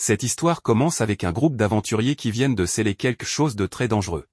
Cette histoire commence avec un groupe d'aventuriers qui viennent de sceller quelque chose de très dangereux.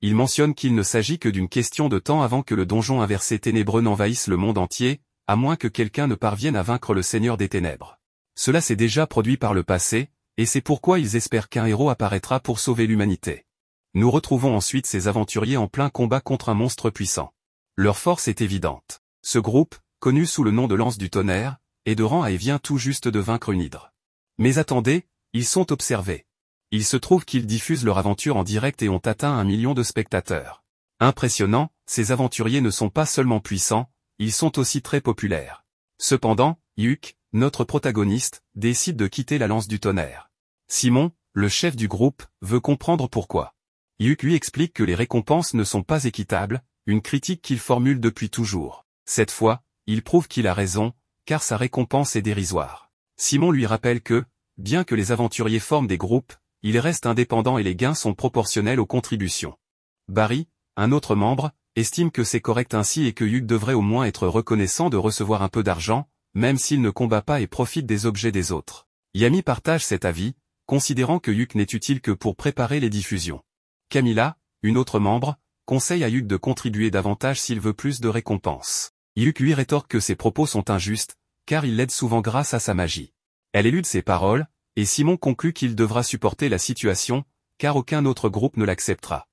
Ils mentionnent qu'il ne s'agit que d'une question de temps avant que le donjon inversé ténébreux n'envahisse le monde entier, à moins que quelqu'un ne parvienne à vaincre le Seigneur des Ténèbres. Cela s'est déjà produit par le passé, et c'est pourquoi ils espèrent qu'un héros apparaîtra pour sauver l'humanité. Nous retrouvons ensuite ces aventuriers en plein combat contre un monstre puissant. Leur force est évidente. Ce groupe, connu sous le nom de Lance du Tonnerre, est de rang A et vient tout juste de vaincre une hydre. Mais attendez, ils sont observés. Il se trouve qu'ils diffusent leur aventure en direct et ont atteint 1 million de spectateurs. Impressionnant, ces aventuriers ne sont pas seulement puissants, ils sont aussi très populaires. Cependant, Yuk, notre protagoniste, décide de quitter la Lance du Tonnerre. Simon, le chef du groupe, veut comprendre pourquoi. Yuk lui explique que les récompenses ne sont pas équitables, une critique qu'il formule depuis toujours. Cette fois, il prouve qu'il a raison, car sa récompense est dérisoire. Simon lui rappelle que, bien que les aventuriers forment des groupes, ils restent indépendants et les gains sont proportionnels aux contributions. Barry, un autre membre, estime que c'est correct ainsi et que Yuk devrait au moins être reconnaissant de recevoir un peu d'argent, même s'il ne combat pas et profite des objets des autres. Yami partage cet avis, considérant que Yuk n'est utile que pour préparer les diffusions. Camilla, une autre membre, conseille à Yuk de contribuer davantage s'il veut plus de récompenses. Yuk lui rétorque que ses propos sont injustes, car il l'aide souvent grâce à sa magie. Elle élude ses paroles, et Simon conclut qu'il devra supporter la situation, car aucun autre groupe ne l'acceptera.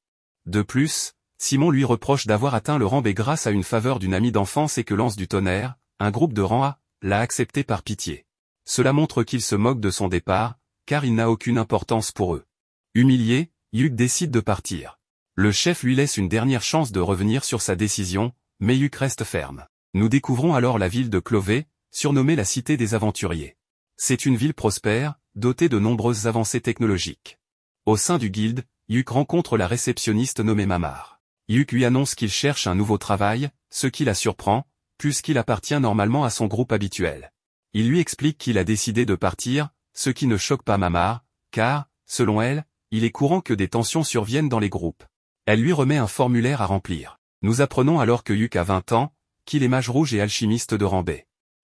De plus, Simon lui reproche d'avoir atteint le rang B grâce à une faveur d'une amie d'enfance et que Lance du Tonnerre, un groupe de rang A, l'a accepté par pitié. Cela montre qu'il se moque de son départ, car il n'a aucune importance pour eux. Humilié, Yuk décide de partir. Le chef lui laisse une dernière chance de revenir sur sa décision, mais Yuk reste ferme. Nous découvrons alors la ville de Clovey, surnommée la Cité des Aventuriers. C'est une ville prospère, dotée de nombreuses avancées technologiques. Au sein du guilde, Yuk rencontre la réceptionniste nommée Mamar. Yuk lui annonce qu'il cherche un nouveau travail, ce qui la surprend, puisqu'il appartient normalement à son groupe habituel. Il lui explique qu'il a décidé de partir, ce qui ne choque pas Mamar, car, selon elle, il est courant que des tensions surviennent dans les groupes. Elle lui remet un formulaire à remplir. Nous apprenons alors que Yuk a 20 ans, qu'il est mage rouge et alchimiste de rang B.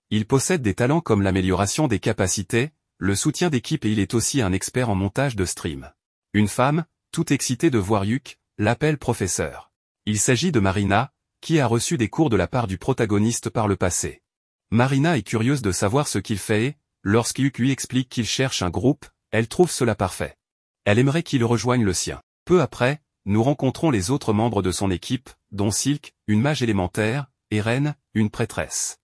Il possède des talents comme l'amélioration des capacités, le soutien d'équipe et il est aussi un expert en montage de stream. Une femme, toute excitée de voir Yuk, l'appelle professeur. Il s'agit de Marina, qui a reçu des cours de la part du protagoniste par le passé. Marina est curieuse de savoir ce qu'il fait et, lorsque Yuk lui explique qu'il cherche un groupe, elle trouve cela parfait. Elle aimerait qu'il rejoigne le sien. Peu après, nous rencontrons les autres membres de son équipe, dont Silk, une mage élémentaire, et Ren, une prêtresse.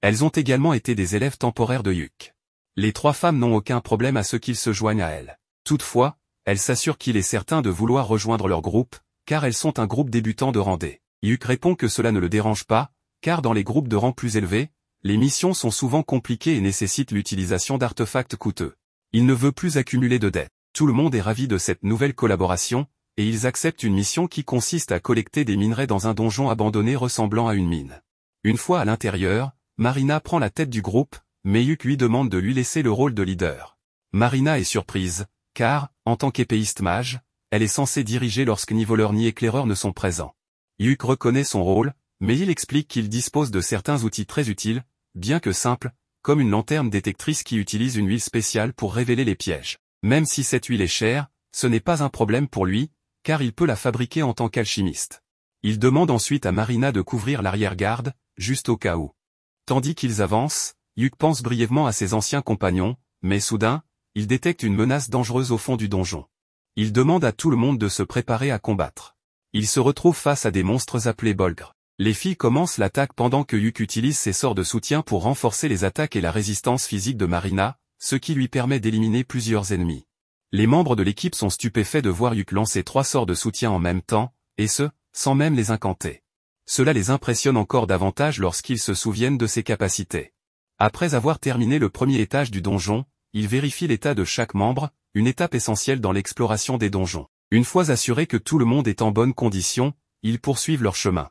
Elles ont également été des élèves temporaires de Yuk. Les 3 femmes n'ont aucun problème à ce qu'il se joigne à elles. Toutefois, elles s'assurent qu'il est certain de vouloir rejoindre leur groupe, car elles sont un groupe débutant de rang D. Yuk répond que cela ne le dérange pas, car dans les groupes de rang plus élevés, les missions sont souvent compliquées et nécessitent l'utilisation d'artefacts coûteux. Il ne veut plus accumuler de dettes. Tout le monde est ravi de cette nouvelle collaboration, et ils acceptent une mission qui consiste à collecter des minerais dans un donjon abandonné ressemblant à une mine. Une fois à l'intérieur, Marina prend la tête du groupe, mais Yuk lui demande de lui laisser le rôle de leader. Marina est surprise, car, en tant qu'épéiste mage, elle est censée diriger lorsque ni voleur ni éclaireur ne sont présents. Yuk reconnaît son rôle, mais il explique qu'il dispose de certains outils très utiles, bien que simples, comme une lanterne détectrice qui utilise une huile spéciale pour révéler les pièges. Même si cette huile est chère, ce n'est pas un problème pour lui, car il peut la fabriquer en tant qu'alchimiste. Il demande ensuite à Marina de couvrir l'arrière-garde, juste au cas où. Tandis qu'ils avancent, Yuk pense brièvement à ses anciens compagnons, mais soudain, il détecte une menace dangereuse au fond du donjon. Il demande à tout le monde de se préparer à combattre. Il se retrouve face à des monstres appelés Bolgres. Les filles commencent l'attaque pendant que Yuk utilise ses sorts de soutien pour renforcer les attaques et la résistance physique de Marina, ce qui lui permet d'éliminer plusieurs ennemis. Les membres de l'équipe sont stupéfaits de voir Yuk lancer 3 sorts de soutien en même temps, et ce, sans même les incanter. Cela les impressionne encore davantage lorsqu'ils se souviennent de ses capacités. Après avoir terminé le premier étage du donjon, ils vérifient l'état de chaque membre, une étape essentielle dans l'exploration des donjons. Une fois assurés que tout le monde est en bonne condition, ils poursuivent leur chemin.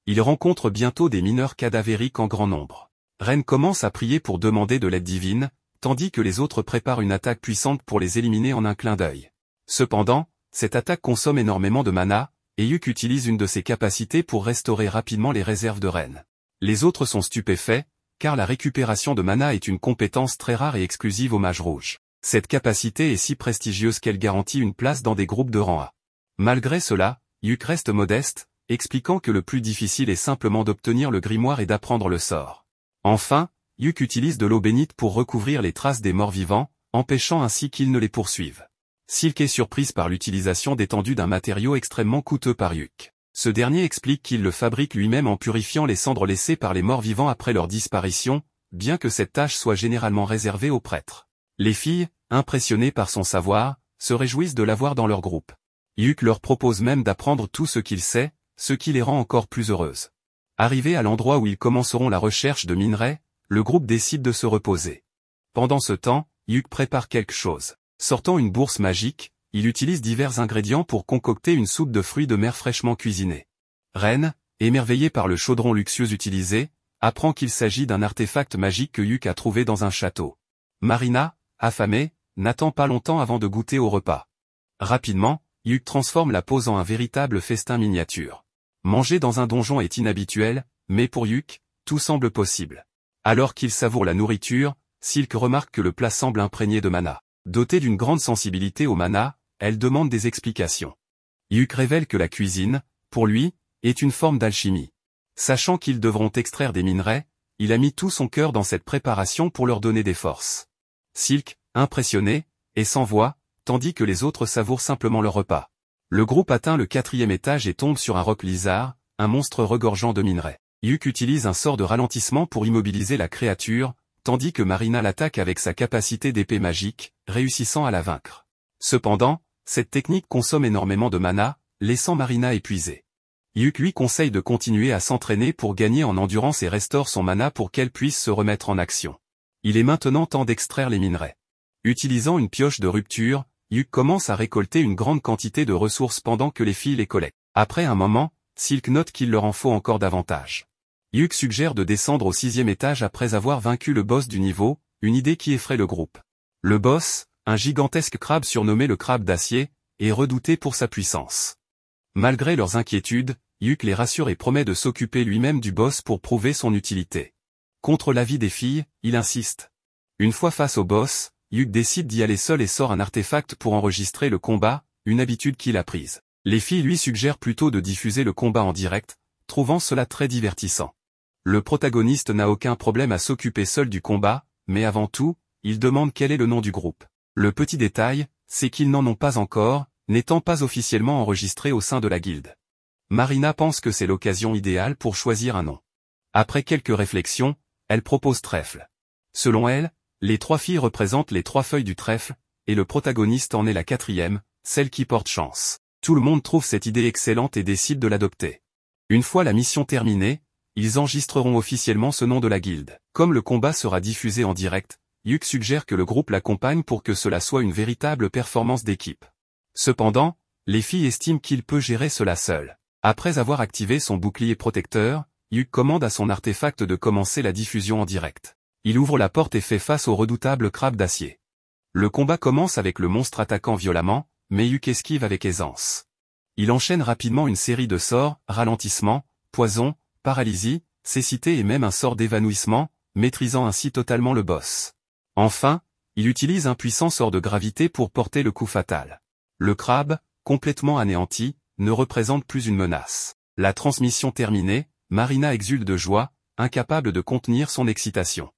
Ils rencontrent bientôt des mineurs cadavériques en grand nombre. Ren commence à prier pour demander de l'aide divine, tandis que les autres préparent une attaque puissante pour les éliminer en un clin d'œil. Cependant, cette attaque consomme énormément de mana, et Yuk utilise une de ses capacités pour restaurer rapidement les réserves de Ren. Les autres sont stupéfaits, car la récupération de mana est une compétence très rare et exclusive aux mages rouges. Cette capacité est si prestigieuse qu'elle garantit une place dans des groupes de rang A. Malgré cela, Yuk reste modeste, expliquant que le plus difficile est simplement d'obtenir le grimoire et d'apprendre le sort. Enfin, Yuk utilise de l'eau bénite pour recouvrir les traces des morts vivants, empêchant ainsi qu'ils ne les poursuivent. Silk est surprise par l'utilisation d'étendues d'un matériau extrêmement coûteux par Yuk. Ce dernier explique qu'il le fabrique lui-même en purifiant les cendres laissées par les morts vivants après leur disparition, bien que cette tâche soit généralement réservée aux prêtres. Les filles, impressionnées par son savoir, se réjouissent de l'avoir dans leur groupe. Yuk leur propose même d'apprendre tout ce qu'il sait, ce qui les rend encore plus heureuses. Arrivés à l'endroit où ils commenceront la recherche de minerais, le groupe décide de se reposer. Pendant ce temps, Yuk prépare quelque chose. Sortant une bourse magique, il utilise divers ingrédients pour concocter une soupe de fruits de mer fraîchement cuisinée. Ren, émerveillé par le chaudron luxueux utilisé, apprend qu'il s'agit d'un artefact magique que Yuk a trouvé dans un château. Marina, affamée, n'attend pas longtemps avant de goûter au repas. Rapidement, Yuk transforme la pose en un véritable festin miniature. Manger dans un donjon est inhabituel, mais pour Yuk, tout semble possible. Alors qu'il savoure la nourriture, Silk remarque que le plat semble imprégné de mana. Dotée d'une grande sensibilité au mana, elle demande des explications. Yuk révèle que la cuisine, pour lui, est une forme d'alchimie. Sachant qu'ils devront extraire des minerais, il a mis tout son cœur dans cette préparation pour leur donner des forces. Silk, impressionné, est sans voix, tandis que les autres savourent simplement leur repas. Le groupe atteint le 4e étage et tombe sur un roc lizard, un monstre regorgeant de minerais. Yuk utilise un sort de ralentissement pour immobiliser la créature, tandis que Marina l'attaque avec sa capacité d'épée magique, réussissant à la vaincre. Cependant, cette technique consomme énormément de mana, laissant Marina épuisée. Yuk lui conseille de continuer à s'entraîner pour gagner en endurance et restaure son mana pour qu'elle puisse se remettre en action. Il est maintenant temps d'extraire les minerais. Utilisant une pioche de rupture, Yuk commence à récolter une grande quantité de ressources pendant que les filles les collectent. Après un moment, Silk note qu'il leur en faut encore davantage. Yuk suggère de descendre au 6e étage après avoir vaincu le boss du niveau, une idée qui effraie le groupe. Le boss, un gigantesque crabe surnommé le crabe d'acier, est redouté pour sa puissance. Malgré leurs inquiétudes, Yuk les rassure et promet de s'occuper lui-même du boss pour prouver son utilité. Contre l'avis des filles, il insiste. Une fois face au boss, Yuk décide d'y aller seul et sort un artefact pour enregistrer le combat, une habitude qu'il a prise. Les filles lui suggèrent plutôt de diffuser le combat en direct, trouvant cela très divertissant. Le protagoniste n'a aucun problème à s'occuper seul du combat, mais avant tout, il demande quel est le nom du groupe. Le petit détail, c'est qu'ils n'en ont pas encore, n'étant pas officiellement enregistrés au sein de la guilde. Marina pense que c'est l'occasion idéale pour choisir un nom. Après quelques réflexions, elle propose trèfle. Selon elle, les 3 filles représentent les 3 feuilles du trèfle, et le protagoniste en est la 4e, celle qui porte chance. Tout le monde trouve cette idée excellente et décide de l'adopter. Une fois la mission terminée, ils enregistreront officiellement ce nom de la guilde. Comme le combat sera diffusé en direct, Yuk suggère que le groupe l'accompagne pour que cela soit une véritable performance d'équipe. Cependant, les filles estiment qu'il peut gérer cela seul. Après avoir activé son bouclier protecteur, Yuk commande à son artefact de commencer la diffusion en direct. Il ouvre la porte et fait face au redoutable crabe d'acier. Le combat commence avec le monstre attaquant violemment, mais Yuk esquive avec aisance. Il enchaîne rapidement une série de sorts, ralentissement, poison, paralysie, cécité et même un sort d'évanouissement, maîtrisant ainsi totalement le boss. Enfin, il utilise un puissant sort de gravité pour porter le coup fatal. Le crabe, complètement anéanti, ne représente plus une menace. La transmission terminée, Marina exulte de joie, incapable de contenir son excitation.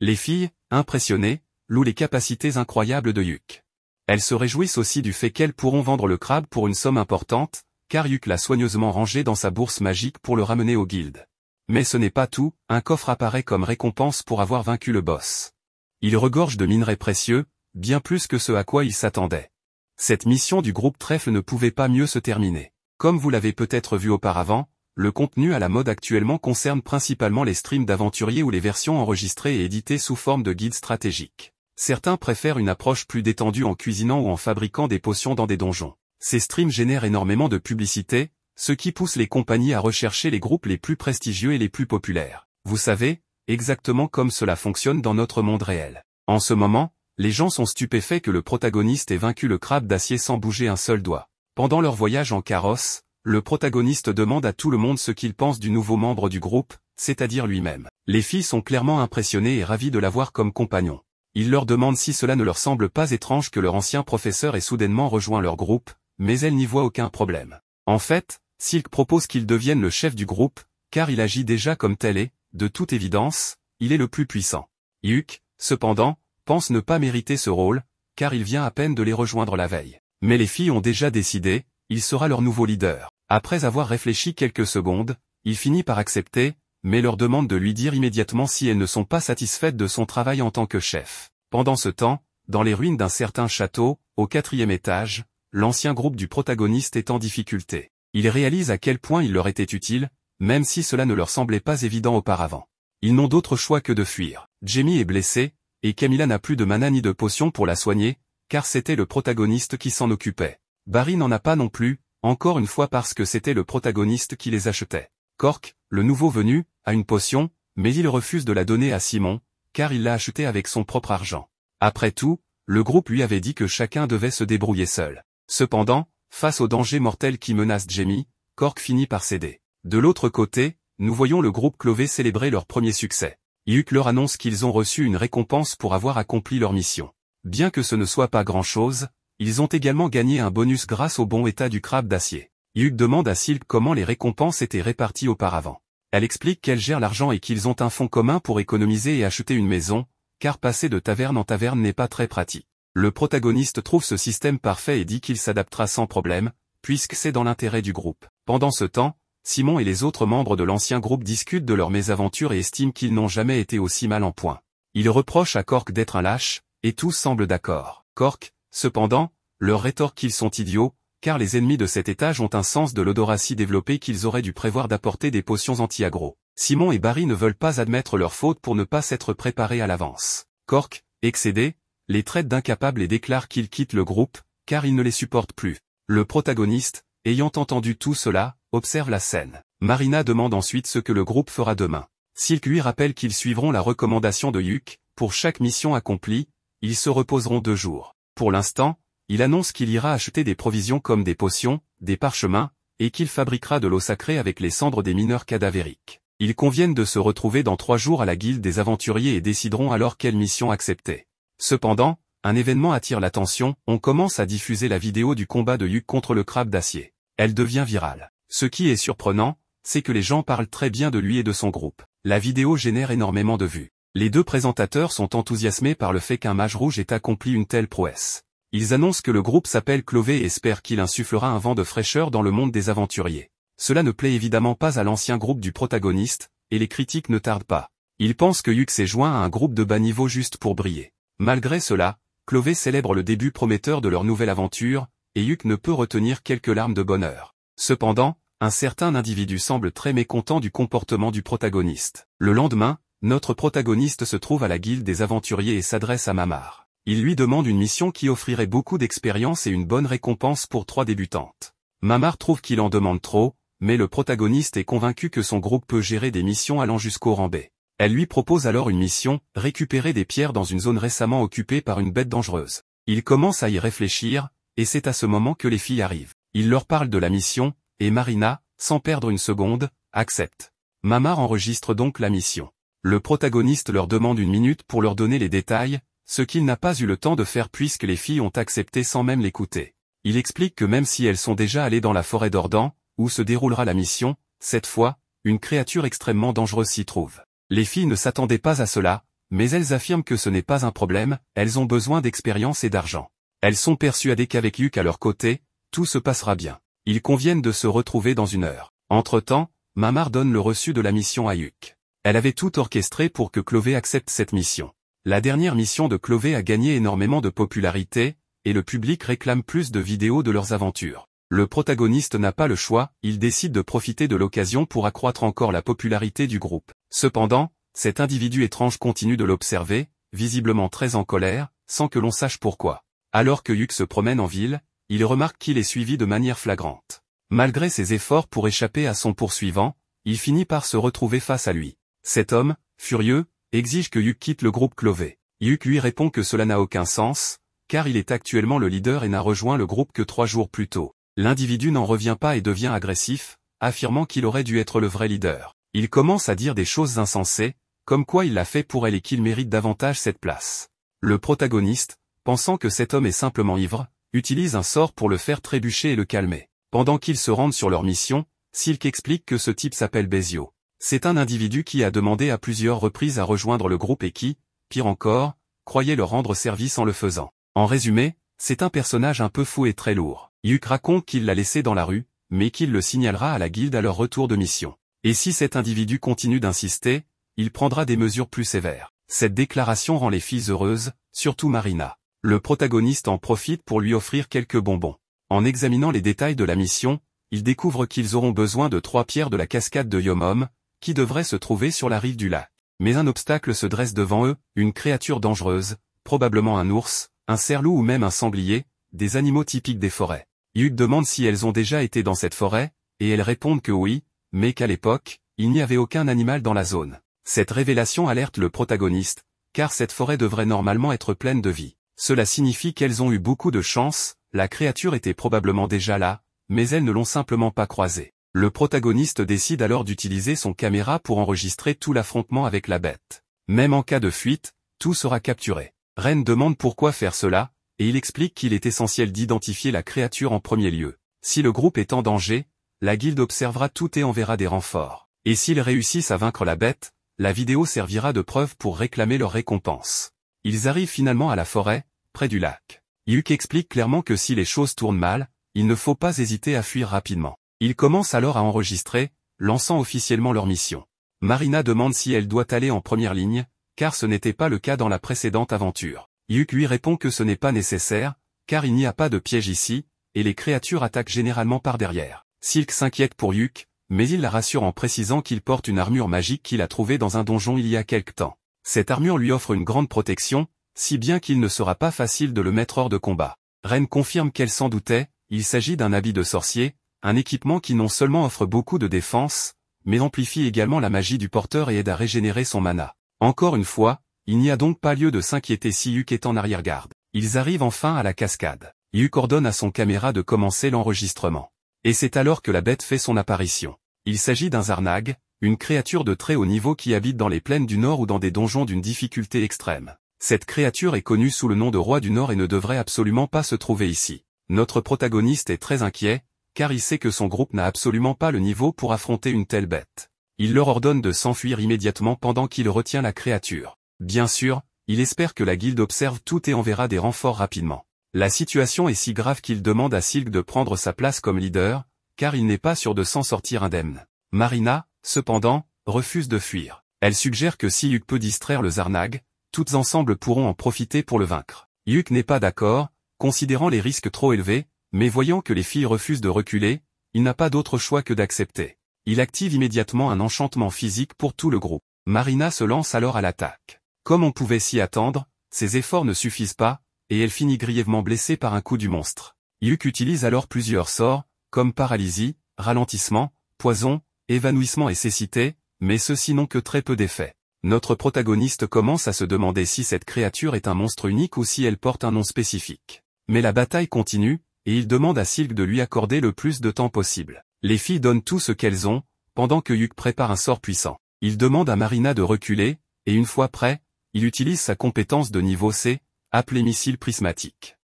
Les filles, impressionnées, louent les capacités incroyables de Yuk. Elles se réjouissent aussi du fait qu'elles pourront vendre le crabe pour une somme importante, car Yuk l'a soigneusement rangé dans sa bourse magique pour le ramener aux guildes. Mais ce n'est pas tout, un coffre apparaît comme récompense pour avoir vaincu le boss. Il regorge de minerais précieux, bien plus que ce à quoi il s'attendait. Cette mission du groupe Trèfle ne pouvait pas mieux se terminer. Comme vous l'avez peut-être vu auparavant, le contenu à la mode actuellement concerne principalement les streams d'aventuriers ou les versions enregistrées et éditées sous forme de guides stratégiques. Certains préfèrent une approche plus détendue en cuisinant ou en fabriquant des potions dans des donjons. Ces streams génèrent énormément de publicité, ce qui pousse les compagnies à rechercher les groupes les plus prestigieux et les plus populaires. Vous savez, exactement comme cela fonctionne dans notre monde réel. En ce moment, les gens sont stupéfaits que le protagoniste ait vaincu le crabe d'acier sans bouger un seul doigt. Pendant leur voyage en carrosse, le protagoniste demande à tout le monde ce qu'il pense du nouveau membre du groupe, c'est-à-dire lui-même. Les filles sont clairement impressionnées et ravies de l'avoir comme compagnon. Il leur demande si cela ne leur semble pas étrange que leur ancien professeur ait soudainement rejoint leur groupe, mais elle n'y voit aucun problème. En fait, Silk propose qu'il devienne le chef du groupe, car il agit déjà comme tel et, de toute évidence, il est le plus puissant. Hyuk, cependant, pense ne pas mériter ce rôle, car il vient à peine de les rejoindre la veille. Mais les filles ont déjà décidé, il sera leur nouveau leader. Après avoir réfléchi quelques secondes, il finit par accepter, mais leur demande de lui dire immédiatement si elles ne sont pas satisfaites de son travail en tant que chef. Pendant ce temps, dans les ruines d'un certain château, au 4e étage, l'ancien groupe du protagoniste est en difficulté. Ils réalisent à quel point il leur était utile, même si cela ne leur semblait pas évident auparavant. Ils n'ont d'autre choix que de fuir. Jamie est blessée, et Camilla n'a plus de mana ni de potion pour la soigner, car c'était le protagoniste qui s'en occupait. Barry n'en a pas non plus, encore une fois parce que c'était le protagoniste qui les achetait. Cork, le nouveau venu, a une potion, mais il refuse de la donner à Simon, car il l'a achetée avec son propre argent. Après tout, le groupe lui avait dit que chacun devait se débrouiller seul. Cependant, face au danger mortel qui menace Jamie, Cork finit par céder. De l'autre côté, nous voyons le groupe Clové célébrer leur premier succès. Hyuk leur annonce qu'ils ont reçu une récompense pour avoir accompli leur mission. Bien que ce ne soit pas grand-chose, ils ont également gagné un bonus grâce au bon état du crabe d'acier. Hyuk demande à Silk comment les récompenses étaient réparties auparavant. Elle explique qu'elle gère l'argent et qu'ils ont un fonds commun pour économiser et acheter une maison, car passer de taverne en taverne n'est pas très pratique. Le protagoniste trouve ce système parfait et dit qu'il s'adaptera sans problème, puisque c'est dans l'intérêt du groupe. Pendant ce temps, Simon et les autres membres de l'ancien groupe discutent de leurs mésaventures et estiment qu'ils n'ont jamais été aussi mal en point. Ils reprochent à Cork d'être un lâche, et tous semblent d'accord. Cork, cependant, leur rétorque qu'ils sont idiots, car les ennemis de cet étage ont un sens de l'odorat si développé qu'ils auraient dû prévoir d'apporter des potions anti-aggro. Simon et Barry ne veulent pas admettre leur faute pour ne pas s'être préparés à l'avance. Cork, excédé, les traite d'incapables et déclare qu'ils quittent le groupe, car ils ne les supportent plus. Le protagoniste, ayant entendu tout cela, observe la scène. Marina demande ensuite ce que le groupe fera demain. Silk lui rappelle qu'ils suivront la recommandation de Hyuk, pour chaque mission accomplie, ils se reposeront 2 jours. Pour l'instant, il annonce qu'il ira acheter des provisions comme des potions, des parchemins, et qu'il fabriquera de l'eau sacrée avec les cendres des mineurs cadavériques. Ils conviennent de se retrouver dans 3 jours à la guilde des aventuriers et décideront alors quelle mission accepter. Cependant, un événement attire l'attention, on commence à diffuser la vidéo du combat de Hyuk contre le crabe d'acier. Elle devient virale. Ce qui est surprenant, c'est que les gens parlent très bien de lui et de son groupe. La vidéo génère énormément de vues. Les 2 présentateurs sont enthousiasmés par le fait qu'un mage rouge ait accompli une telle prouesse. Ils annoncent que le groupe s'appelle Clové et espèrent qu'il insufflera un vent de fraîcheur dans le monde des aventuriers. Cela ne plaît évidemment pas à l'ancien groupe du protagoniste, et les critiques ne tardent pas. Ils pensent que Hyuk s'est joint à un groupe de bas niveau juste pour briller. Malgré cela, Clové célèbre le début prometteur de leur nouvelle aventure, et Hyuk ne peut retenir quelques larmes de bonheur. Cependant, un certain individu semble très mécontent du comportement du protagoniste. Le lendemain, notre protagoniste se trouve à la guilde des aventuriers et s'adresse à Mamar. Il lui demande une mission qui offrirait beaucoup d'expérience et une bonne récompense pour 3 débutantes. Mamar trouve qu'il en demande trop, mais le protagoniste est convaincu que son groupe peut gérer des missions allant jusqu'au rang B. Elle lui propose alors une mission, récupérer des pierres dans une zone récemment occupée par une bête dangereuse. Il commence à y réfléchir, et c'est à ce moment que les filles arrivent. Il leur parle de la mission, et Marina, sans perdre une seconde, accepte. Mamar enregistre donc la mission. Le protagoniste leur demande 1 minute pour leur donner les détails, ce qu'il n'a pas eu le temps de faire puisque les filles ont accepté sans même l'écouter. Il explique que même si elles sont déjà allées dans la forêt d'Ordan, où se déroulera la mission, cette fois, une créature extrêmement dangereuse s'y trouve. Les filles ne s'attendaient pas à cela, mais elles affirment que ce n'est pas un problème, elles ont besoin d'expérience et d'argent. Elles sont persuadées qu'avec Hyuk à leur côté, tout se passera bien. Ils conviennent de se retrouver dans 1 heure. Entre-temps, Mamar donne le reçu de la mission à Hyuk. Elle avait tout orchestré pour que Clové accepte cette mission. La dernière mission de Clové a gagné énormément de popularité, et le public réclame plus de vidéos de leurs aventures. Le protagoniste n'a pas le choix, il décide de profiter de l'occasion pour accroître encore la popularité du groupe. Cependant, cet individu étrange continue de l'observer, visiblement très en colère, sans que l'on sache pourquoi. Alors que Hyuk se promène en ville, il remarque qu'il est suivi de manière flagrante. Malgré ses efforts pour échapper à son poursuivant, il finit par se retrouver face à lui. Cet homme, furieux, exige que Hyuk quitte le groupe Clové. Hyuk lui répond que cela n'a aucun sens, car il est actuellement le leader et n'a rejoint le groupe que 3 jours plus tôt. L'individu n'en revient pas et devient agressif, affirmant qu'il aurait dû être le vrai leader. Il commence à dire des choses insensées, comme quoi il l'a fait pour elle et qu'il mérite davantage cette place. Le protagoniste, pensant que cet homme est simplement ivre, utilise un sort pour le faire trébucher et le calmer. Pendant qu'ils se rendent sur leur mission, Silk explique que ce type s'appelle Bezio. C'est un individu qui a demandé à plusieurs reprises à rejoindre le groupe et qui, pire encore, croyait leur rendre service en le faisant. En résumé, c'est un personnage un peu fou et très lourd. Yuk raconte qu'il l'a laissé dans la rue, mais qu'il le signalera à la guilde à leur retour de mission. Et si cet individu continue d'insister, il prendra des mesures plus sévères. Cette déclaration rend les filles heureuses, surtout Marina. Le protagoniste en profite pour lui offrir quelques bonbons. En examinant les détails de la mission, il découvre qu'ils auront besoin de 3 pierres de la cascade de Yomom, qui devrait se trouver sur la rive du lac. Mais un obstacle se dresse devant eux, une créature dangereuse, probablement un ours, un cerf-loup ou même un sanglier, des animaux typiques des forêts. Yuk demande si elles ont déjà été dans cette forêt, et elles répondent que oui, mais qu'à l'époque, il n'y avait aucun animal dans la zone. Cette révélation alerte le protagoniste, car cette forêt devrait normalement être pleine de vie. Cela signifie qu'elles ont eu beaucoup de chance, la créature était probablement déjà là, mais elles ne l'ont simplement pas croisée. Le protagoniste décide alors d'utiliser son caméra pour enregistrer tout l'affrontement avec la bête. Même en cas de fuite, tout sera capturé. Ren demande pourquoi faire cela, et il explique qu'il est essentiel d'identifier la créature en premier lieu. Si le groupe est en danger, la guilde observera tout et enverra des renforts. Et s'ils réussissent à vaincre la bête, la vidéo servira de preuve pour réclamer leur récompense. Ils arrivent finalement à la forêt, près du lac. Yuk explique clairement que si les choses tournent mal, il ne faut pas hésiter à fuir rapidement. Ils commencent alors à enregistrer, lançant officiellement leur mission. Marina demande si elle doit aller en première ligne, car ce n'était pas le cas dans la précédente aventure. Yuk lui répond que ce n'est pas nécessaire, car il n'y a pas de piège ici, et les créatures attaquent généralement par derrière. Silk s'inquiète pour Yuk, mais il la rassure en précisant qu'il porte une armure magique qu'il a trouvée dans un donjon il y a quelque temps. Cette armure lui offre une grande protection, si bien qu'il ne sera pas facile de le mettre hors de combat. Ren confirme qu'elle s'en doutait, il s'agit d'un habit de sorcier, un équipement qui non seulement offre beaucoup de défense, mais amplifie également la magie du porteur et aide à régénérer son mana. Encore une fois, il n'y a donc pas lieu de s'inquiéter si Yuk est en arrière-garde. Ils arrivent enfin à la cascade. Yuk ordonne à son caméra de commencer l'enregistrement. Et c'est alors que la bête fait son apparition. Il s'agit d'un Zarnag, une créature de très haut niveau qui habite dans les plaines du Nord ou dans des donjons d'une difficulté extrême. Cette créature est connue sous le nom de Roi du Nord et ne devrait absolument pas se trouver ici. Notre protagoniste est très inquiet, car il sait que son groupe n'a absolument pas le niveau pour affronter une telle bête. Il leur ordonne de s'enfuir immédiatement pendant qu'il retient la créature. Bien sûr, il espère que la guilde observe tout et enverra des renforts rapidement. La situation est si grave qu'il demande à Silk de prendre sa place comme leader, car il n'est pas sûr de s'en sortir indemne. Marina, cependant, refuse de fuir. Elle suggère que si Yuk peut distraire le Zarnag, toutes ensemble pourront en profiter pour le vaincre. Yuk n'est pas d'accord, considérant les risques trop élevés, mais voyant que les filles refusent de reculer, il n'a pas d'autre choix que d'accepter. Il active immédiatement un enchantement physique pour tout le groupe. Marina se lance alors à l'attaque. Comme on pouvait s'y attendre, ses efforts ne suffisent pas, et elle finit grièvement blessée par un coup du monstre. Yuk utilise alors plusieurs sorts, comme paralysie, ralentissement, poison, évanouissement et cécité, mais ceux-ci n'ont que très peu d'effet. Notre protagoniste commence à se demander si cette créature est un monstre unique ou si elle porte un nom spécifique. Mais la bataille continue, et il demande à Silk de lui accorder le plus de temps possible. Les filles donnent tout ce qu'elles ont, pendant que Yuk prépare un sort puissant. Il demande à Marina de reculer, et une fois prêt, il utilise sa compétence de niveau C, appelée missile prismatique.